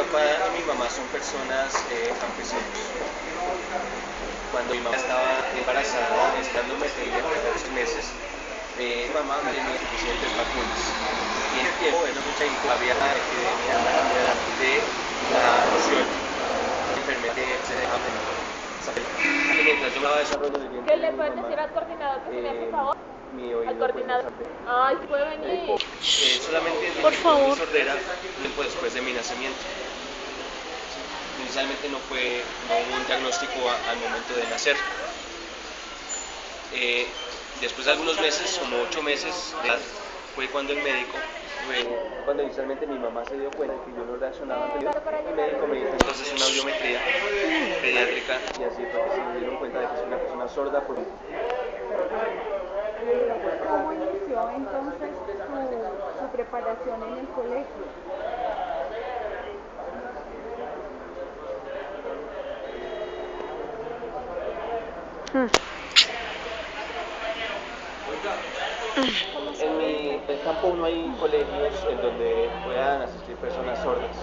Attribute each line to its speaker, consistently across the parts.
Speaker 1: papá y mi mamá son personas campesinos. Cuando mi mamá estaba embarazada, estando metida por 14 meses, mi mamá no tenía suficientes vacunas. Y en ese tiempo, en los 80, había una epidemia de la rocioli, una enfermedad que se dejaba de mientras yo estaba desarrollando el vientre
Speaker 2: ¿Qué
Speaker 1: de
Speaker 2: le
Speaker 1: mi
Speaker 2: puedes
Speaker 1: mamá,
Speaker 2: decir al coordinador que se me hace favor?
Speaker 1: mi
Speaker 2: Al
Speaker 1: oído pues no
Speaker 2: coordinador.
Speaker 1: sabía.
Speaker 2: Ay, sí puede venir.
Speaker 1: Solamente
Speaker 3: Por
Speaker 1: diagnosticó mi
Speaker 3: favor.
Speaker 1: sordera tiempo después de mi nacimiento. Inicialmente no hubo un diagnóstico al momento de nacer. Después de algunos meses, como 8 meses de edad, fue cuando el médico, cuando inicialmente mi mamá se dio cuenta que yo no reaccionaba anterior, el médico me hizo entonces una audiometría pediátrica y así fue que se dieron cuenta de que soy una persona sorda por un...
Speaker 4: ¿Cómo inició entonces su preparación en el colegio?
Speaker 1: En mi campo no hay colegios en donde puedan asistir personas sordas,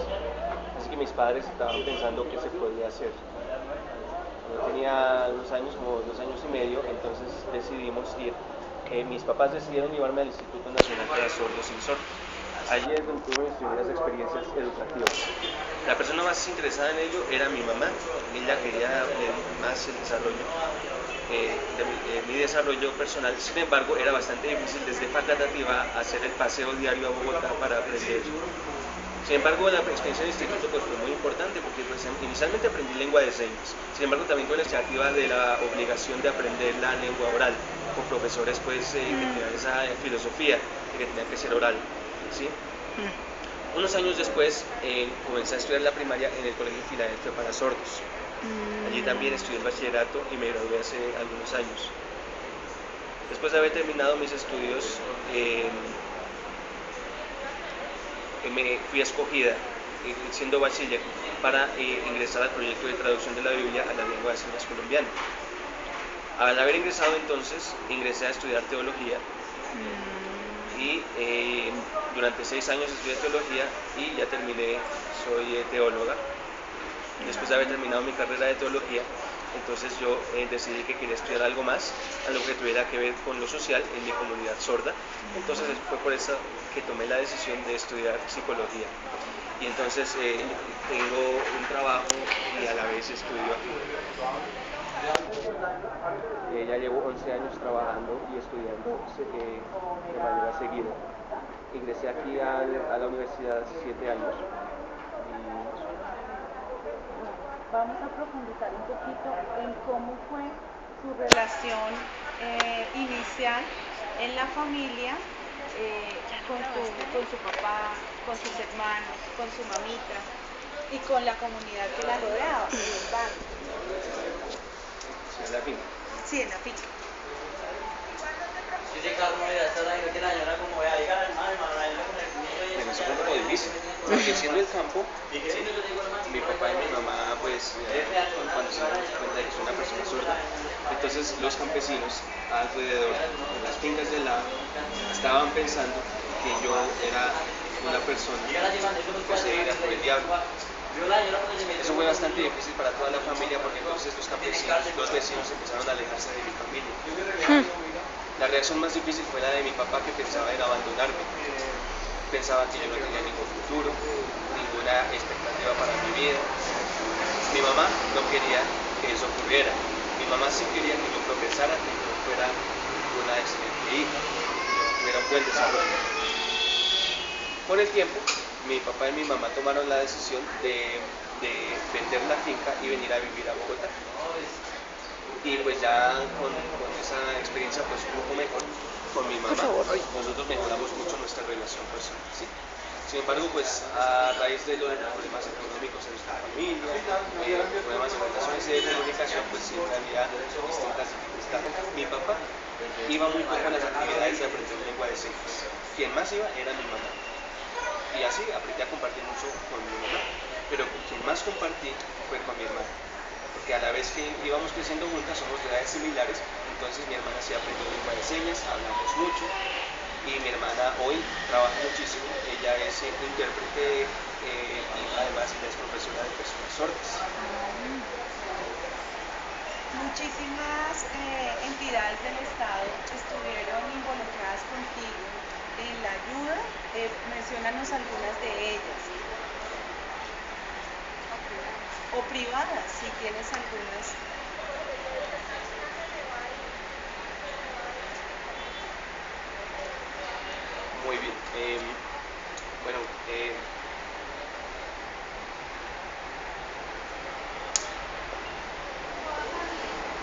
Speaker 1: así que mis padres estaban pensando qué se podía hacer. Yo tenía unos años, como 2 años y medio, entonces decidimos ir. Mis papás decidieron llevarme al Instituto Nacional para Sordos y Sordos. Allí es donde tuve mis primeras experiencias educativas. La persona más interesada en ello era mi mamá. Ella quería más el desarrollo de mi desarrollo personal. Sin embargo, era bastante difícil desde Facatativá hacer el paseo diario a Bogotá para aprender. Sin embargo, la experiencia del instituto pues, fue muy importante porque pues, inicialmente aprendí lengua de señas. Sin embargo, también tuve la iniciativa de la obligación de aprender la lengua oral con profesores pues, que tenían esa filosofía de que tenía que ser oral. ¿Sí? Unos años después comencé a estudiar la primaria en el Colegio Filadelfia para sordos. Allí también estudié el bachillerato y me gradué hace algunos años. Después de haber terminado mis estudios, me fui escogida, siendo bachiller, para ingresar al proyecto de traducción de la Biblia a la lengua de señas colombiana. Al haber ingresado entonces, ingresé a estudiar teología y durante 6 años estudié teología y ya terminé, soy teóloga. Después de haber terminado mi carrera de teología, entonces yo decidí que quería estudiar algo más, algo que tuviera que ver con lo social en mi comunidad sorda. Entonces fue por eso que tomé la decisión de estudiar psicología. Y entonces tengo un trabajo y a la vez estudio aquí. Ya llevo 11 años trabajando y estudiando de manera seguida. Ingresé aquí a la universidad hace 7 años.
Speaker 4: Vamos a profundizar un poquito en cómo fue su relación inicial en la familia con su papá, con sus hermanos, con su mamita y con la comunidad que la rodeaba, en el barrio.
Speaker 1: Sí, en la finca.
Speaker 4: Sí, en la finca.
Speaker 1: Bueno, eso fue un poco difícil, porque siendo el campo, mi papá y mi mamá, pues, cuando se dieron cuenta de que soy una persona sorda, entonces los campesinos alrededor, en las fincas del lado, estaban pensando que yo era una persona poseída por el diablo. Eso fue bastante difícil para toda la familia porque entonces los campesinos, los vecinos empezaron a alejarse de mi familia. La reacción más difícil fue la de mi papá, que pensaba en abandonarme. Pensaba que yo no tenía ningún futuro, ninguna expectativa para mi vida. Mi mamá no quería que eso ocurriera. Mi mamá sí quería que yo progresara, que yo fuera una excelente hija, que tuviera un buen desarrollo. Con el tiempo, mi papá y mi mamá tomaron la decisión de vender la finca y venir a vivir a Bogotá. Y pues ya con esa experiencia pues un poco mejor con mi mamá, nosotros mejoramos mucho nuestra relación personal, ¿sí? Sin embargo, pues a raíz de los problemas económicos en nuestra familia, problemas en relaciones de comunicación, pues siempre había distintas dificultades. Mi papá iba muy poco a las actividades de aprender lengua de señas. Quien más iba era mi mamá. Y así aprendí a compartir mucho con mi mamá, pero con quien más compartí fue con mi hermana. Porque a la vez que íbamos creciendo juntas, somos de edades similares, entonces mi hermana sí aprendió lengua de señas, hablamos mucho, y mi hermana hoy trabaja muchísimo, ella es es intérprete y además ella es profesora de personas sordas.
Speaker 4: Muchísimas entidades del Estado estuvieron involucradas contigo en la ayuda. Menciónanos algunas de ellas. O privadas, si tienes algunas.
Speaker 1: Muy bien.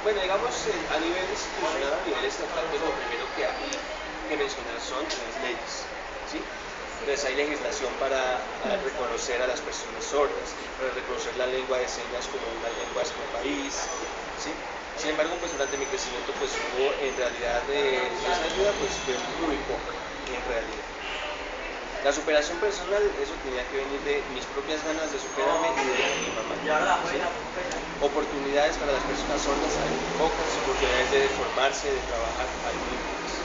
Speaker 1: Bueno, digamos, a nivel institucional, a nivel estatal, pues lo primero que hay que mencionar son las leyes, ¿sí? Entonces hay legislación para reconocer a las personas sordas, para reconocer la lengua de señas como una lengua de nuestro país, ¿sí? Sin embargo, pues durante mi crecimiento, pues hubo en realidad esa ayuda, pues fue muy poca, en realidad. La superación personal, eso tenía que venir de mis propias ganas de superarme y de mi mamá, ¿sí? Oportunidades para las personas sordas hay muy pocas, oportunidades de formarse, de trabajar hay muy pocas.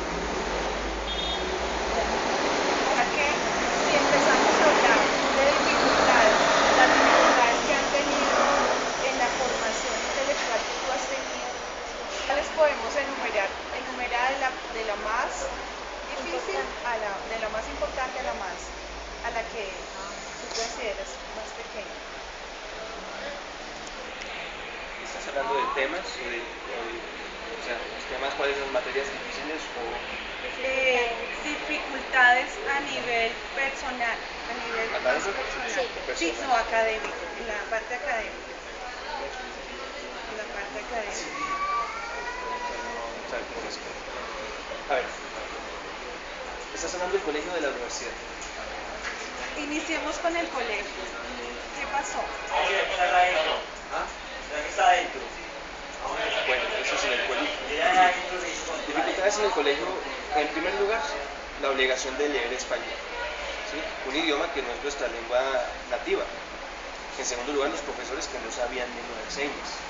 Speaker 4: Que si empezamos a hablar de dificultades, las dificultades que han tenido en la formación intelectual que tú has tenido, ¿cuáles podemos enumerar? Enumera de la más difícil de la más importante a la que tú consideras más pequeña.
Speaker 1: ¿Estás hablando de temas o sea, los temas, cuáles son las materias difíciles o
Speaker 4: dificultades a nivel personal, a nivel más personal? Sí, no, académico, en la parte académica. En la parte académica.
Speaker 1: A ver, ¿estás hablando del colegio o de la universidad?
Speaker 4: Iniciemos con el colegio. ¿Qué pasó?
Speaker 1: Bueno, eso es en el colegio. Dificultades en el colegio, en primer lugar, la obligación de leer español, ¿sí? Un idioma que no es nuestra lengua nativa. En segundo lugar, los profesores que no sabían lengua de señas.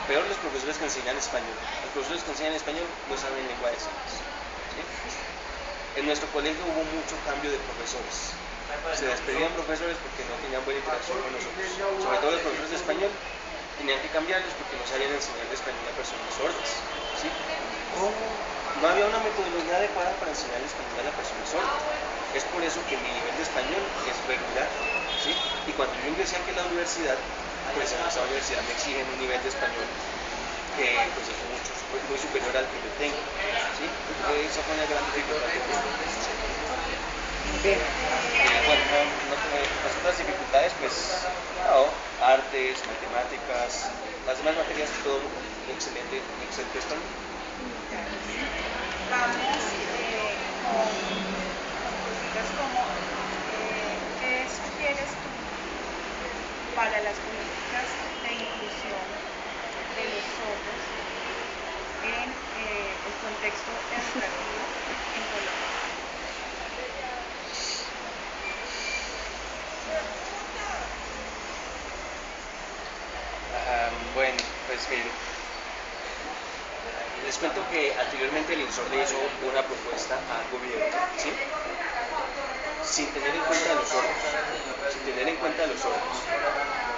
Speaker 1: Peor, los profesores que enseñan español. Los profesores que enseñan español no saben lengua de señas, ¿sí? En nuestro colegio hubo mucho cambio de profesores. Se despedían profesores porque no tenían buena interacción con nosotros. Sobre todo los profesores de español tenían que cambiarlos porque no sabían enseñar español a personas sordas, ¿sí? No había una metodología adecuada para enseñar español a la persona sorda. Es por eso que mi nivel de español es regular, ¿sí? Y cuando yo ingresé aquí a la universidad, pues en esa universidad me exigen un nivel de español que pues es muy superior al que yo tengo, ¿sí? Esa fue una gran dificultad. Bueno, las otras dificultades, pues, no, artes, matemáticas, las demás materias, todo excelente, excelente español.
Speaker 4: Vamos con cositas como ¿qué sugieres tú para las políticas de inclusión de los sordos en el contexto educativo en Colombia?
Speaker 1: Bueno, pues miren, les cuento que anteriormente el INSOR le hizo una propuesta al gobierno, ¿sí? Sin tener en cuenta a los sordos, sin tener en cuenta a los sordos,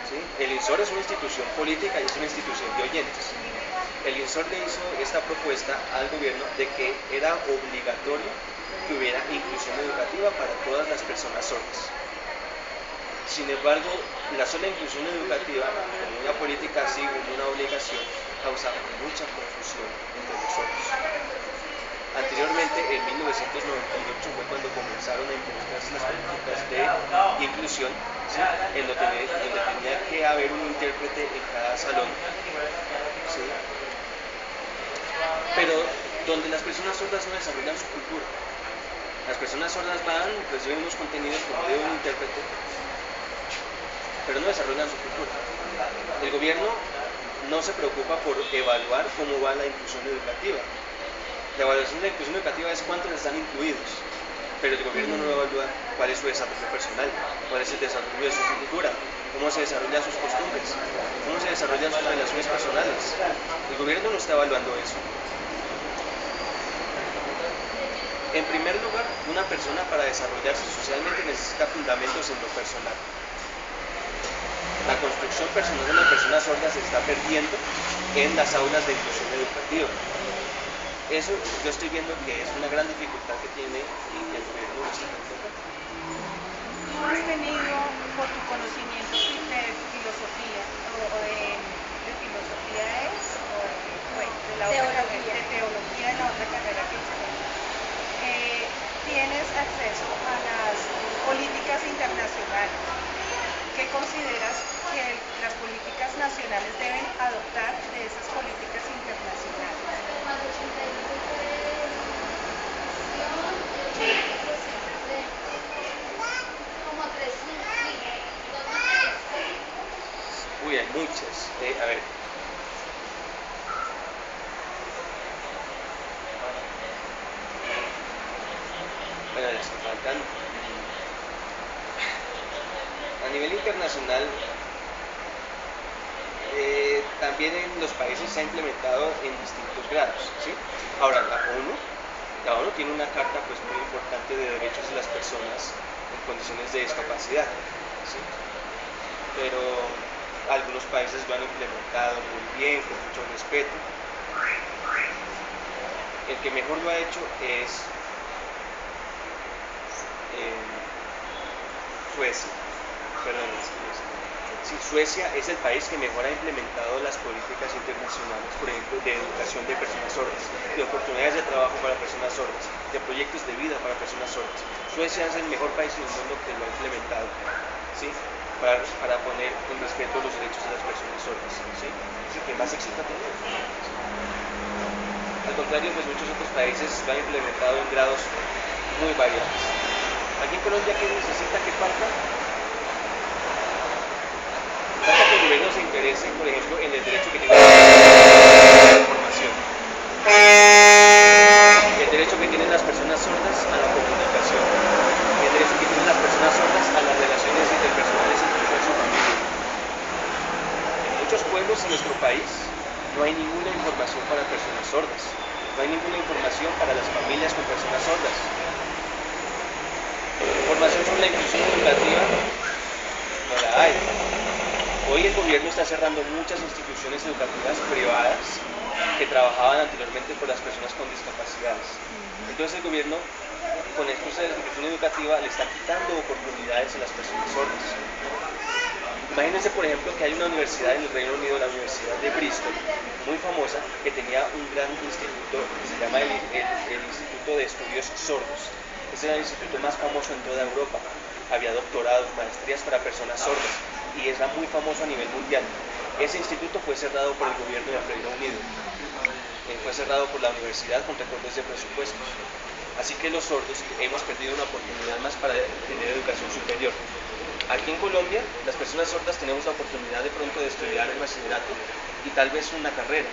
Speaker 1: ¿sí? El INSOR es una institución política y es una institución de oyentes. El INSOR le hizo esta propuesta al gobierno de que era obligatorio que hubiera inclusión educativa para todas las personas sordas. Sin embargo, la sola inclusión educativa, como una política así, como una obligación, causaba mucha confusión entre los sordos. Anteriormente, en 1998, fue cuando comenzaron a implementarse las políticas de inclusión, ¿sí? En donde tenía que haber un intérprete en cada salón, ¿sí? Pero donde las personas sordas no desarrollan su cultura. Las personas sordas van, reciben unos contenidos como de un intérprete, pero no desarrollan su cultura. El gobierno no se preocupa por evaluar cómo va la inclusión educativa. La evaluación de la inclusión educativa es cuántos están incluidos, pero el gobierno no evalúa cuál es su desarrollo personal, cuál es el desarrollo de su cultura, cómo se desarrollan sus costumbres, cómo se desarrollan sus relaciones personales. El gobierno no está evaluando eso. En primer lugar, una persona para desarrollarse socialmente necesita fundamentos en lo personal. La construcción personal de una persona sorda se está perdiendo en las aulas de inclusión educativa. Eso yo estoy viendo que es una gran dificultad que tiene y que el gobierno no está teniendo en cuenta.
Speaker 4: ¿Tú has tenido, por tu conocimiento de filosofía, o de filosofía es, o bueno, de la otra carrera, de teología, de la otra carrera que hiciste, tienes acceso a las políticas internacionales? ¿Qué consideras que las políticas nacionales deben adoptar de esas políticas internacionales?
Speaker 1: Uy, hay muchas. A ver. Bueno, las que faltan. A nivel internacional, también en los países se ha implementado en distintos grados, ¿sí? Ahora, la ONU tiene una carta pues muy importante de derechos de las personas en condiciones de discapacidad, ¿sí? Pero algunos países lo han implementado muy bien, con mucho respeto. El que mejor lo ha hecho es Suecia. Perdón, sí, Suecia es el país que mejor ha implementado las políticas internacionales, por ejemplo, de educación de personas sordas, de oportunidades de trabajo para personas sordas, de proyectos de vida para personas sordas. Suecia es el mejor país en el mundo que lo ha implementado, ¿sí? Para poner en respeto los derechos de las personas sordas, ¿sí? Es el que más éxito ha tenido. Al contrario, pues muchos otros países lo han implementado en grados muy variados. Aquí en Colombia, ¿qué necesita? ¿Qué falta? Falta que el gobierno se interese, por ejemplo, en el derecho que tiene la información, el derecho que tienen las personas sordas a la comunicación, el derecho que tienen las personas sordas a las relaciones interpersonales incluso en su familia. En muchos pueblos en nuestro país no hay ninguna información para personas sordas, no hay ninguna información para las familias con personas sordas. Información sobre la inclusión educativa no la hay. Hoy el gobierno está cerrando muchas instituciones educativas privadas que trabajaban anteriormente por las personas con discapacidades. Entonces el gobierno, con el curso de inclusión educativa, le está quitando oportunidades a las personas sordas. Imagínense, por ejemplo, que hay una universidad en el Reino Unido, la Universidad de Bristol, muy famosa, que tenía un gran instituto que se llama el Instituto de Estudios Sordos. Ese era el instituto más famoso en toda Europa. Había doctorados, maestrías para personas sordas y era muy famoso a nivel mundial. Ese instituto fue cerrado por el gobierno del Reino Unido. Fue cerrado por la universidad con recortes de presupuestos. Así que los sordos hemos perdido una oportunidad más para tener educación superior. Aquí en Colombia, las personas sordas tenemos la oportunidad de pronto de estudiar el bachillerato y tal vez una carrera,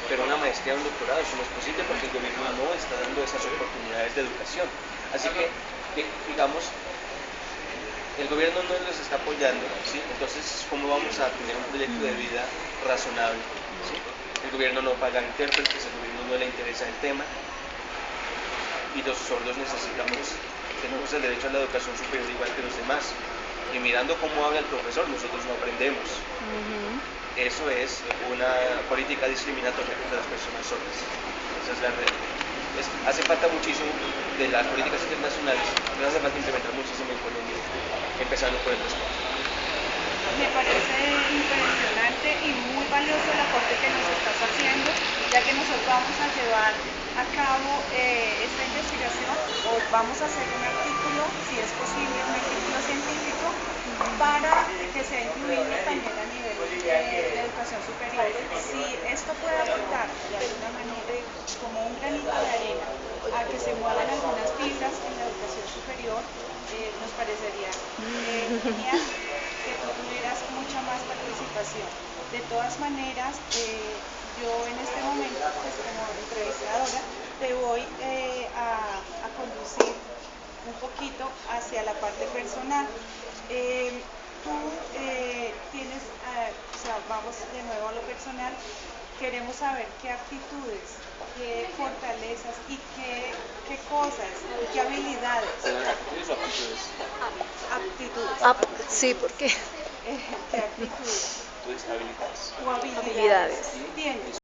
Speaker 1: pero una maestría o un doctorado eso no es posible porque el gobierno no está dando esas oportunidades de educación. Así que, digamos, el gobierno no los está apoyando, ¿sí? Entonces, ¿cómo vamos a tener un proyecto de vida razonable? ¿Sí? El gobierno no paga intérpretes, el gobierno no le interesa el tema y los sordos tenemos el derecho a la educación superior igual que los demás. Y mirando cómo habla el profesor, nosotros no aprendemos. Eso es una política discriminatoria contra las personas sordas. Esa es la realidad. Hace falta muchísimo de las políticas internacionales, pero hace falta implementar muchísimo en Colombia, empezando por el respeto.
Speaker 4: Me parece impresionante y muy valioso el aporte que nos estás haciendo, ya que nosotros vamos a llevar a cabo esta investigación, o vamos a hacer un artículo, si es posible, un artículo científico, para que sea incluido también a nivel de educación superior. Si esto puede aportar de alguna manera como un granito de arena a que se muevan algunas fibras en la educación superior, nos parecería genial que tú tuvieras mucha más participación. De todas maneras, yo en este momento, pues como entrevistadora, te voy a conducir un poquito hacia la parte personal. Tú tienes, o sea, vamos de nuevo a lo personal, queremos saber qué aptitudes qué fortalezas y qué cosas, qué habilidades,
Speaker 1: ¿Aptitudes o aptitudes?
Speaker 4: aptitudes,
Speaker 3: Sí, porque
Speaker 4: qué actitudes
Speaker 1: Entonces, habilidades.
Speaker 4: o habilidades
Speaker 3: habilidades.
Speaker 4: tienes.